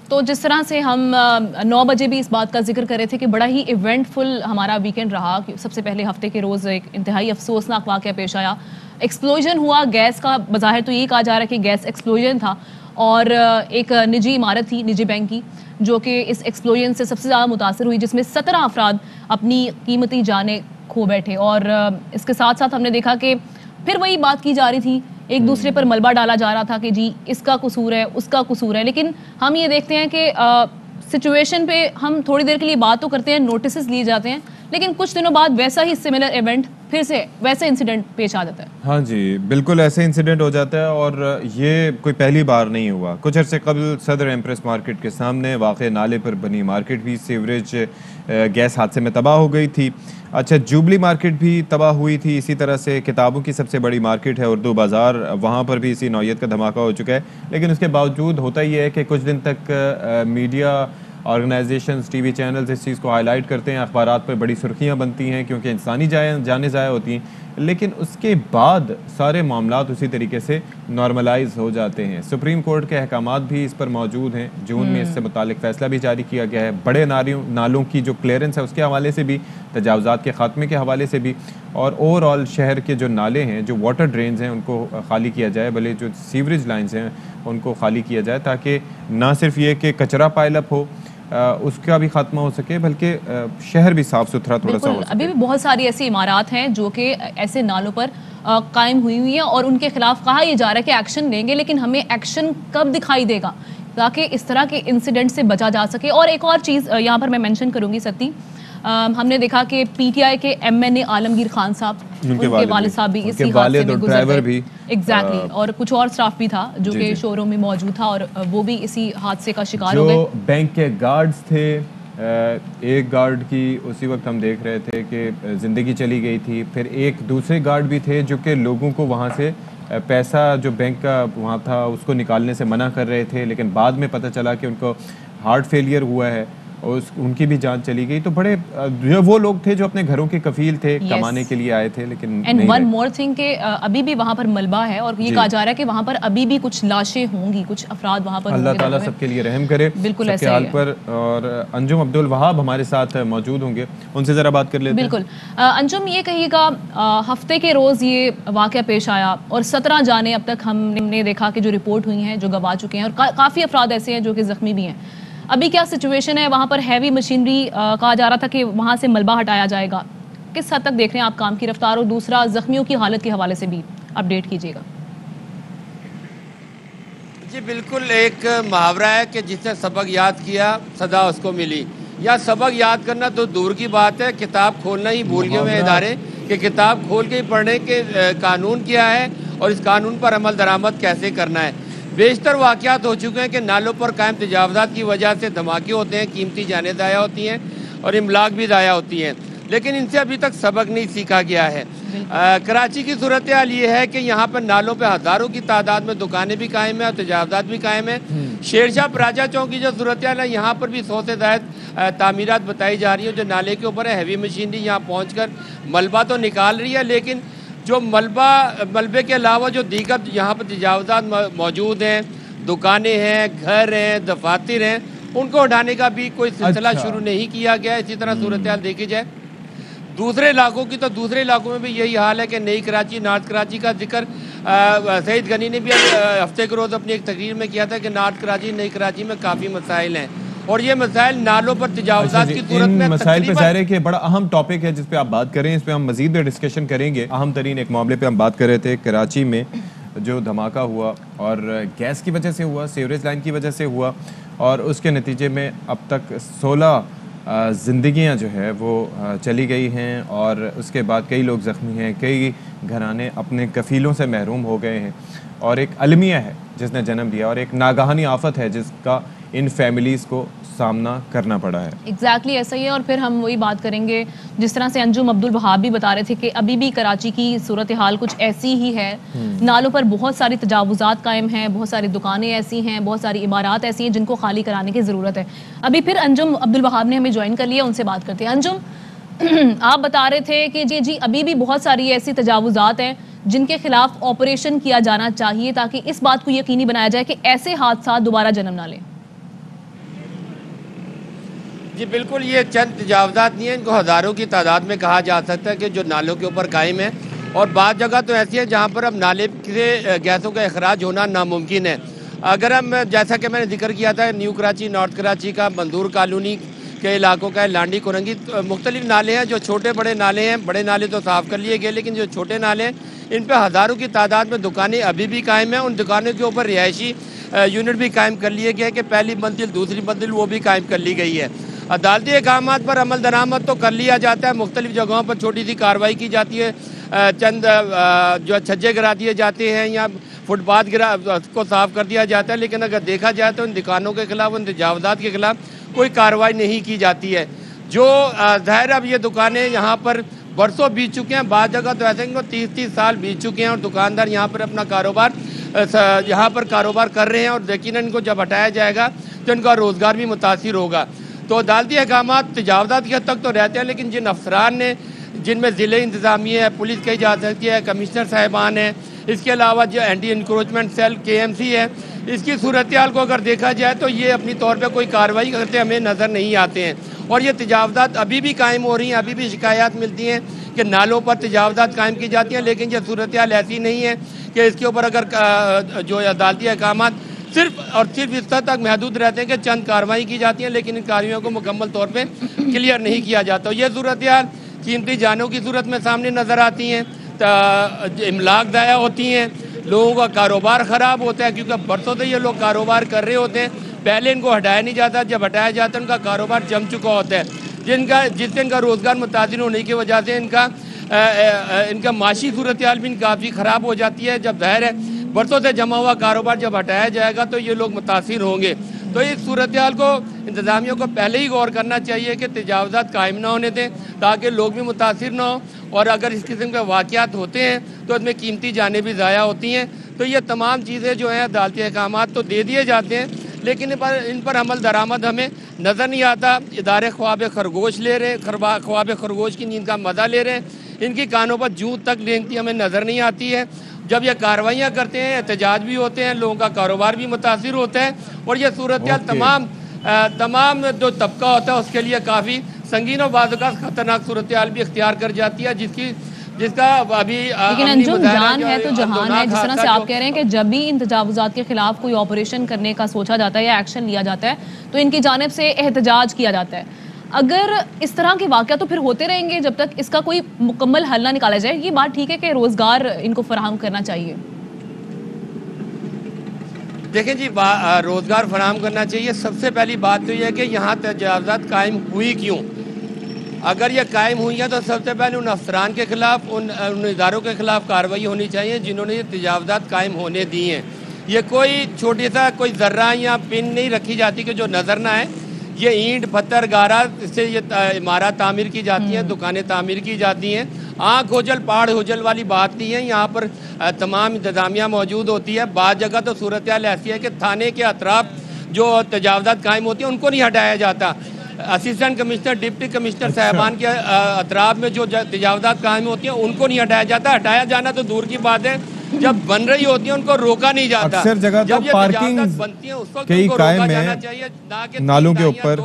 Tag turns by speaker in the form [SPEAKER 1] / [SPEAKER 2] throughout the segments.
[SPEAKER 1] تو جس طرح سے ہم 9 بجے بھی اس بات کا ذکر کر رہے تھے کہ بڑا ہی ایونٹ فل ہمارا ویکنڈ رہا. سب سے پہلے ہفتے کے روز ایک انتہائی افسوسناک واقعہ پیش آیا. ایکسپلوژن ہوا گیس کا. بظاہر تو یہی کہا جا رہا ہے کہ گیس ایکسپلوژن تھا اور ایک نجی عمارت تھی نجی بینک کی جو کہ اس ایکسپلوژن سے سب سے زیادہ متاثر ہوئی, جس میں 17 افراد اپنی قیمتی جانیں کھو بیٹھے. اور اس کے ساتھ ساتھ ہم نے دیکھا کہ پھر وہی بات کی جا رہی تھی, ایک دوسرے پر ملبہ ڈالا جا رہا تھا کہ جی اس کا قصور ہے اس کا قصور ہے. لیکن ہم یہ دیکھتے ہیں کہ سچویشن پہ ہم تھوڑی دیر کے لیے بات تو کرتے ہیں, نوٹسز لیے جاتے ہیں, لیکن کچھ دنوں بعد ویسا ہی سملر ایونٹ پھر سے ویسا انسیڈنٹ پیش آ جاتا ہے.
[SPEAKER 2] ہاں جی بالکل ایسے انسیڈنٹ ہو جاتا ہے, اور یہ کوئی پہلی بار نہیں ہوا. کچھ عرصے قبل صدر ایمپریس مارکیٹ کے سامنے واقع نالے پر بنی مارکیٹ بھی سیوریج گیس حادثے میں تباہ ہو گئی تھی. اچھا جوبلی مارکیٹ بھی تباہ ہوئی تھی. اسی طرح سے کتابوں کی سب سے بڑی مارکیٹ ہے اردو بازار, وہاں پر بھی اسی نوعیت کا دھماکہ ہو چکا ہے. لیکن اس کے باوجود ہوتا یہ ہے کہ کچھ دن تک media organisations TV channels اس چیز کو ہائی لائٹ کرتے ہیں, اخبارات پر بڑی سرخیاں بنتی ہیں کیونکہ انسانی جانیں ضائع ہوتی ہیں. لیکن اس کے بعد سارے معاملات اسی طریقے سے نارملائز ہو جاتے ہیں. سپریم کورٹ کے احکامات بھی اس پر موجود ہیں. جون میں اس سے متعلق فیصلہ بھی جاری کیا گیا ہے. بڑے نالوں کی جو کلیئرنس ہے اس کے حوالے سے بھی, تجاوزات کے خاتمے کے حوالے سے بھی, اور اوور آل شہر کے جو نالے ہیں, جو واٹر ڈرینز ہیں, ان کو خالی کیا جائے, بھلے جو سیوریج لائنز ہیں ان کو خالی کیا جائے, تاکہ نہ صرف یہ کہ کچرا پائل اپ ہو اس کا بھی خاتمہ ہو سکے, بلکہ شہر بھی صاف ستھرا تھوڑا سا ہو سکے.
[SPEAKER 1] ابھی بھی بہت ساری ایسی عمارات ہیں جو کہ ایسے نالوں پر قائم ہوئی ہوئی ہیں اور ان کے خلاف کہا یہ جا رہا ہے کہ ایکشن لیں گے, لیکن ہمیں ایکشن کب دکھائی دے گا تاکہ اس طرح کے انسیڈنٹ سے بچا جا سکے. اور ایک اور چیز یہاں پر میں مینشن کروں گی ستی, ہم نے دیکھا کہ پی ٹی آئی کے ایم این اے عالمگیر خان صاحب, ان کے والد صاحب بھی اسی حادثے میں گزر گئے. ایگزیکٹلی, اور کچھ اور سٹاف بھی تھا جو کہ شو روم میں موجود تھا اور وہ بھی اسی حادثے کا شکار ہو گئے.
[SPEAKER 2] جو بینک کے گارڈز تھے, ایک گارڈ کی اسی وقت ہم دیکھ رہے تھے کہ زندگی چلی گئی تھی. پھر ایک دوسرے گارڈ بھی تھے جو کہ لوگوں کو وہاں سے پیسہ جو بینک کا وہاں تھا اس کو نکالنے سے منع کر رہے تھے, لیکن بعد میں پتہ چلا کہ ان کو ہارٹ فیلئر ہوا ہے اور ان کی بھی جان چلی گئی. تو بڑے وہ لوگ تھے جو اپنے گھروں کے کفیل تھے, کمانے کے لیے آئے تھے, لیکن
[SPEAKER 1] اینڈ ون مور تھنگ کہ ابھی بھی وہاں پر ملبہ ہے اور یہ کہا جا رہا ہے کہ وہاں پر ابھی بھی کچھ لاشیں ہوں گی, کچھ افراد وہاں پر.
[SPEAKER 2] اللہ تعالیٰ سب کے لیے رحم کرے
[SPEAKER 1] بالکل
[SPEAKER 2] ایسے حال پر. اور انجم عبدالوہاب ہمارے ساتھ موجود ہوں گے, ان سے ذرا بات کر لیتے ہیں.
[SPEAKER 1] بالکل انجم, یہ کہیے گا ہفتے کے روز یہ واقعہ پیش آیا اور 17 جانیں اب تک ہم نے دیکھا کہ جو رپورٹ ہوئی ہیں, جو گوا چکے ہیں, اور کافی افراد ایسے ہیں جو کہ زخمی بھی ہیں. ابھی کیا سچویشن ہے وہاں پر؟ ہیوی مشینری کہا جا رہا تھا کہ وہاں سے ملبہ ہٹایا جائے گا. کس حد تک دیکھ رہے ہیں آپ کام کی رفتار, اور دوسرا زخمیوں کی حالت کے حوالے سے بھی اپڈیٹ کیجیے گا.
[SPEAKER 3] جی بالکل, ایک محاورہ ہے کہ جس نے سبق یاد کیا سزا اس کو ملی. یا سبق یاد کرنا تو دور کی بات ہے, کتاب کھولنا ہی بھول گئے ہوئے ادارے کہ کتاب کھول کے پڑھنے کے قانون کیا ہے اور اس قانون پر عمل درآمد کیسے کرنا ہے. بیشتر واقعات ہو چکے ہیں کہ نالوں پر قائم تجاوزات کی وجہ سے دھماکے ہوتے ہیں, قیمتی جانیں ضائع ہوتی ہیں اور املاک بھی ضائع ہوتی ہیں, لیکن ان سے ابھی تک سبق نہیں سیکھا گیا ہے. کراچی کی صورتحال یہ ہے کہ یہاں پر نالوں پہ ہزاروں کی تعداد میں دکانیں بھی قائم ہیں اور تجاوزات بھی قائم ہیں. شیرشاہ پراجا چوک کی جو صورتحال ہے, یہاں پر بھی 100 سے زائد تعمیرات بتائی جا رہی ہیں جو نالے کے اوپر ہے. ہیوی مشینری یہاں پہنچ کر ملبہ تو نکال رہی ہے, لیکن جو ملبے کے علاوہ جو دیگر یہاں پر تجاوزات موجود ہیں, دکانیں ہیں, گھر ہیں, دفاتر ہیں, ان کو اٹھانے کا بھی کوئی سلسلہ شروع نہیں کیا گیا. اسی طرح صورتحال دیکھی جائے دوسرے علاقوں کی, تو دوسرے علاقوں میں بھی یہی حال ہے کہ نئی کراچی, نارتھ کراچی کا ذکر سعید غنی نے بھی ہفتے کے روز اپنی ایک تقریر میں کیا تھا کہ نارتھ کراچی, نئی کراچی میں کافی مسائل ہیں, اور یہ مسائل نالوں پر تجاوزات کی صورت میں
[SPEAKER 2] مسائل پہ ظاہر ہے کہ بڑا اہم ٹاپک ہے جس پہ آپ بات کریں, اس پہ ہم مزید ڈسکشن کریں گے. اہم ترین ایک معاملے پہ ہم بات کر رہے تھے, کراچی میں جو دھماکہ ہوا اور گیس کی وجہ سے ہوا, سیوریج لائن کی وجہ سے ہوا, اور اس کے نتیجے میں اب تک 16 زندگیاں جو ہے وہ چلی گئی ہیں, اور اس کے بعد کئی لوگ زخمی ہیں, کئی گھرانے اپنے کفیلوں سے محروم ہو گئے ہیں, اور ایک المیہ ہے جس نے جنم دیا, اور ایک ناگہانی آفت ہے جس کا ان فیملیز کو سامنا کرنا پڑا ہے.
[SPEAKER 1] ایگزیکٹلی ایسا ہی ہے. اور پھر ہم وہی بات کریں گے جس طرح سے انجم عبدالوہاب بھی بتا رہے تھے کہ ابھی بھی کراچی کی صورتحال کچھ ایسی ہی ہے. نالوں پر بہت ساری تجاوزات قائم ہیں, بہت ساری دکانیں ایسی ہیں, بہت ساری عمارات ایسی ہیں جن کو خالی کرانے کی ضرورت ہے. ابھی پھر انجم عبدالوہاب نے ہمیں جوائن کر لیا, ان سے بات کرتے ہیں. انجم, آپ بتا رہے تھے کہ جی ابھی بھی بہت ساری ایسی تجاوزات ہیں جن کے خلاف آپریشن کیا جانا چاہیے تاکہ اس بات کو یقینی بنایا جائے کہ ایسے حادثات دوبارہ جنم نہ لیں.
[SPEAKER 3] جی بالکل، یہ چند تجاوزات نہیں ہیں، ان کو ہزاروں کی تعداد میں کہا جا سکتا ہے کہ جو نالوں کے اوپر قائم ہیں، اور بعض جگہ تو ایسی ہے جہاں پر اب نالے سے گیسوں کا اخراج ہونا ناممکن ہے۔ اگر ہم جیسا کہ میں نے ذکر کیا تھا نیو کراچی، نارتھ کراچی کا، منظور کالونی کے علاقوں کا ہے، لانڈی کورنگی، مختلف نالے ہیں جو چھوٹے بڑے نالے ہیں، بڑے نالے تو صاف کر لیے گئے لیکن جو چھوٹے نالے ہیں ان پہ ہزاروں کی تعداد میں دکانیں ابھی بھی قائم ہیں، ان دکانوں کے اوپر رہائشی یونٹ بھی قائم کر لیے گئے کہ پہلی منزل دوسری منزل وہ بھی قائم کر لی گئی ہے۔ عدالتی احکامات پر عمل درآمد تو کر لیا جاتا ہے، مختلف جگہوں پر چھوٹی سی کارروائی کی جاتی ہے، چند جو چھجے گرا دیے جاتے ہیں یا فٹ پاتھ کو صاف کر دیا جاتا ہے، لیکن اگر دیکھا جائے تو ان دکانوں کے خلاف، ان تجاوزات کے خلاف کوئی کارروائی نہیں کی جاتی ہے۔ جو ظاہر اب یہ دکانیں یہاں پر برسوں بیت چکے ہیں، بعض جگہ تو ایسے ہیں 30 سال بیت چکے ہیں اور دکاندار یہاں پر اپنا کاروبار کر رہے ہیں، اور یقیناً ان کو جب ہٹایا جائے گا تو ان کا روزگار بھی متاثر ہوگا۔ تو عدالتی احکامات تجاوزات کی حد تک تو رہتے ہیں، لیکن جن افسران نے، جن میں ضلع انتظامیہ ہے، پولیس کہی جا سکتی ہے، کمشنر صاحبان ہیں، اس کے علاوہ جو اینٹی انکروچمنٹ سیل KMC ہے، اس کی صورتحال کو اگر دیکھا جائے تو یہ اپنی طور پہ کوئی کارروائی کرتے ہمیں نظر نہیں آتے ہیں، اور یہ تجاوزات ابھی بھی قائم ہو رہی ہیں۔ ابھی بھی شکایات ملتی ہیں کہ نالوں پر تجاوزات قائم کی جاتی ہیں، لیکن یہ صورتحال ایسی نہیں ہے کہ اس کے اوپر اگر جو عدالتی احکامات صرف اور صرف اس حد تک محدود رہتے ہیں کہ چند کارروائی کی جاتی ہیں، لیکن ان کارروائیوں کو مکمل طور پہ کلیئر نہیں کیا جاتا۔ یہ صورتحال قیمتی جانوں کی صورت میں سامنے نظر آتی ہیں، املاک ضائع ہوتی ہیں، لوگوں کا کاروبار خراب ہوتا ہے، کیونکہ برسوں سے یہ لوگ کاروبار کر رہے ہوتے ہیں، پہلے ان کو ہٹایا نہیں جاتا، جب ہٹایا جاتا ہے ان کا کاروبار جم چکا ہوتا ہے، جس سے ان کا روزگار متاثر ہونے کی وجہ سے ان کا معاشی صورتحال بھی کافی خراب ہو جاتی ہے۔ جب ظاہر ہے برسوں سے جمع ہوا کاروبار جب ہٹایا جائے گا تو یہ لوگ متاثر ہوں گے۔ تو اس صورتحال کو انتظامیہ کو پہلے ہی غور کرنا چاہیے کہ تجاوزات قائم نہ ہونے دیں تاکہ لوگ بھی متاثر نہ ہوں، اور اگر اس قسم کے واقعات ہوتے ہیں تو اس میں قیمتی جانیں بھی ضائع ہوتی ہیں۔ تو یہ تمام چیزیں جو ہیں عدالتی احکامات تو دے دیے جاتے ہیں، لیکن ان پر عمل درآمد ہمیں نظر نہیں آتا۔ ادارے خواب خرگوش لے رہے ہیں، خواب خرگوش کی نیند کا مزہ لے رہے ہیں، ان کی کانوں پر جوں تک رینگتی ہمیں نظر نہیں آتی ہے۔ جب یہ کارروائیاں کرتے ہیں، احتجاج بھی ہوتے ہیں، لوگوں کا کاروبار بھی متاثر ہوتا ہے، اور یہ صورتحال تمام جو طبقہ ہوتا ہے اس کے لیے کافی سنگین اور بعض اوقات خطرناک صورتحال بھی اختیار کر جاتی ہے، جس کا ابھی
[SPEAKER 1] لیکن انجم جان ہے تو جہان ہے۔ جس طرح سے آپ کہہ رہے ہیں کہ جب بھی ان تجاوزات کے خلاف کوئی آپریشن کرنے کا سوچا جاتا ہے یا ایکشن لیا جاتا ہے تو ان کی جانب سے احتجاج کیا جاتا ہے۔ اگر اس طرح کے واقعات تو پھر ہوتے رہیں گے جب تک اس کا کوئی مکمل حل نہ نکالا جائے۔ یہ بات ٹھیک ہے کہ روزگار ان کو فراہم کرنا چاہیے،
[SPEAKER 3] دیکھیں جی روزگار فراہم کرنا چاہیے۔ سب سے پہلی بات تو یہ ہے کہ یہاں تجاوزات قائم ہوئی کیوں؟ اگر یہ قائم ہوئی ہیں تو سب سے پہلے ان افسران کے خلاف، ان اداروں کے خلاف کارروائی ہونی چاہیے جنہوں نے یہ تجاوزات قائم ہونے دی ہیں۔ یہ کوئی چھوٹی سا کوئی ذرہ یا پن نہیں رکھی جاتی کہ جو نظر نہ آئے۔ یہ اینٹ پتھر گارا سے یہ عمارات تعمیر کی جاتی ہیں، دکانیں تعمیر کی جاتی ہیں۔ آنکھ ہوجل پاڑ ہوجل والی بات نہیں ہے، یہاں پر تمام انتظامیہ موجود ہوتی ہے۔ بعض جگہ تو صورتحال ایسی ہے کہ تھانے کے اطراف جو تجاوزات قائم ہوتی ہیں ان کو نہیں ہٹایا جاتا۔ اسسٹنٹ کمشنر، ڈپٹی کمشنر صاحبان کے اطراف میں جو تجاوزات قائم ہوتی ہیں ان کو نہیں ہٹایا جاتا۔ ہٹایا جانا تو دور کی بات ہے، جب بن رہی ہوتی ہیں ان کو روکا نہیں جاتا۔
[SPEAKER 2] اکثر جگہ تو پارکنگ کئی قائم ہیں نالوں کے اوپر۔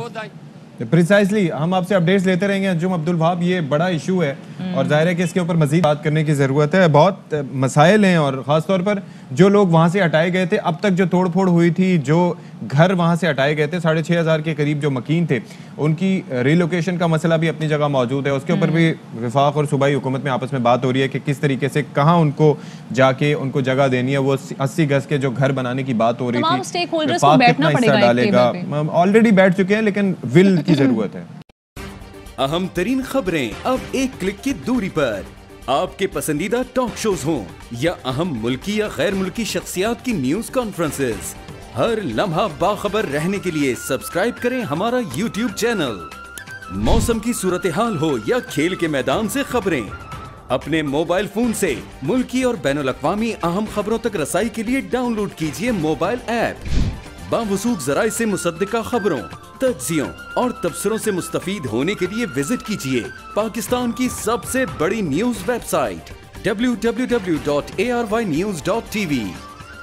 [SPEAKER 2] پریسائزلی ہم آپ سے اپڈیٹس لیتے رہیں گے انجم عبدالوہاب۔ یہ بڑا ایشو ہے اور ظاہر ہے کہ اس کے اوپر مزید بات کرنے کی ضرورت ہے۔ بہت مسائل ہیں، اور خاص طور پر جو لوگ وہاں سے ہٹائے گئے تھے، اب تک جو توڑ پھوڑ ہوئی تھی، جو گھر وہاں سے ہٹائے گئے تھے 6,500 کے قریب جو مکین تھے، ان کی ریلوکیشن کا مسئلہ بھی اپنی جگہ موجود ہے۔ اس کے اوپر بھی وفاق اور صوبائی حکومت میں آپس میں بات ہو رہی ہے کہ کس طریقے سے کہاں ان کو جا کے ان کو جگہ دینی ہے۔ وہ 80 گز کے جو گھر بنانے کی بات ہو رہی تھی، وفاق کتنا حصہ ڈالے گا؟ آلریڈی بیٹھ چکے ہیں لیکن ول کی ضرورت ہے۔
[SPEAKER 4] اہم ترین خبریں اب ایک کلک کی دوری پر۔ آپ کے پسندیدہ ٹاک شوز ہوں یا اہم ملکی یا غیر ملکی شخصیات کی نیوز کانفرنسز، ہر لمحہ باخبر رہنے کے لیے سبسکرائب کریں ہمارا YouTube چینل۔ موسم کی صورتحال ہو یا کھیل کے میدان سے خبریں، اپنے موبائل فون سے ملکی اور بین الاقوامی اہم خبروں تک رسائی کے لیے ڈاؤن لوڈ کیجیے موبائل ایپ۔ باوثوق ذرائع سے مصدقہ خبروں، تجزیوں اور تبصروں سے مستفید ہونے کے لیے وزٹ کیجیے پاکستان کی سب سے بڑی نیوز ویب سائٹ www.arYnews.tv۔